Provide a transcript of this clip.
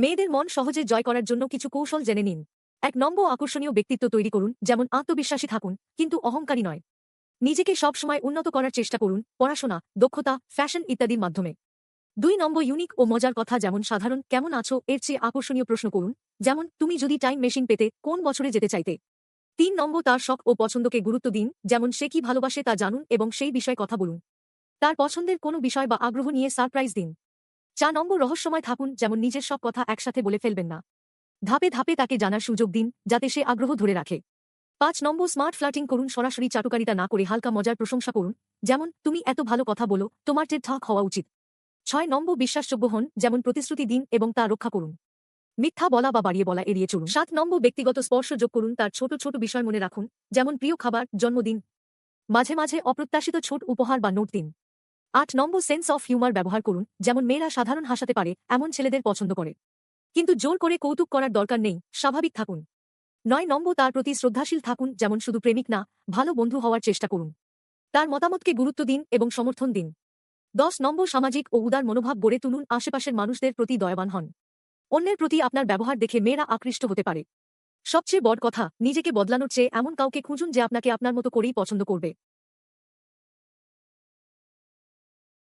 মেয়েদের মন সহজে জয় করার জন্য কিছু কৌশল জেনে নিন। 1 নম্বর, আকর্ষণীয় ব্যক্তিত্ব তৈরি করুন, যেমন আত্মবিশ্বাসী থাকুন কিন্তু অহংকারী নয়। নিজেকে সবসময় উন্নত করার চেষ্টা করুন, পড়াশোনা, দক্ষতা, ফ্যাশন ইত্যাদির মাধ্যমে। 2 নম্বর, ইউনিক ও মজার কথা, যেমন সাধারণ কেমন আছো এর চেয়ে আকর্ষণীয় প্রশ্ন করুন, যেমন তুমি যদি টাইম মেশিন পেতে কোন বছরে যেতে চাইতে। 3 নম্বর, তার শখ ও পছন্দকে গুরুত্ব দিন, যেমন সে কি ভালোবাসে তা জানুন এবং সেই বিষয়ে কথা বলুন। তার পছন্দের কোনো বিষয় বা আগ্রহ নিয়ে সারপ্রাইজ দিন। 4 নম্বর, রহস্যময় থাকুন, যেমন নিজের সব কথা একসাথে বলে ফেলবেন না। ধাপে ধাপে তাকে জানার সুযোগ দিন, যাতে সে আগ্রহ ধরে রাখে। 5 নম্বর, স্মার্ট ফ্লার্টিং করুন, সরাসরি চাটুকারিতা না করে হালকা মজার প্রশংসা করুন, যেমন তুমি এত ভালো কথা বলো, তোমার যে ঠাক হওয়া উচিত। 6 নম্বর, বিশ্বাসযোগ্য হন, যেমন প্রতিশ্রুতি দিন এবং তা রক্ষা করুন। মিথ্যা বলা বা বাড়িয়ে বলা এড়িয়ে চলুন। 7 নম্বর, ব্যক্তিগত স্পর্শ যোগ করুন, তার ছোট ছোট বিষয় মনে রাখুন, যেমন প্রিয় খাবার, জন্মদিন। মাঝে মাঝে অপ্রত্যাশিত ছোট উপহার বা নোট দিন। 8 নম্বর, সেন্স অফ হিউমার ব্যবহার করুন, যেমন মেয়েরা সাধারণ হাসাতে পারে এমন ছেলেদের পছন্দ করে, কিন্তু জোর করে কৌতুক করার দরকার নেই, স্বাভাবিক থাকুন। 9 নম্বর, তার প্রতি শ্রদ্ধাশীল থাকুন, যেমন শুধু প্রেমিক না, ভালো বন্ধু হওয়ার চেষ্টা করুন। তার মতামতকে গুরুত্ব দিন এবং সমর্থন দিন। 10 নম্বর, সামাজিক ও উদার মনোভাব গড়ে তুলুন, আশেপাশের মানুষদের প্রতি দয়াবান হন। অন্যের প্রতি আপনার ব্যবহার দেখে মেয়েরা আকৃষ্ট হতে পারে। সবচেয়ে বড় কথা, নিজেকে বদলানোর চেয়ে এমন কাউকে খুঁজুন যে আপনাকে আপনার মতো করেই পছন্দ করবে।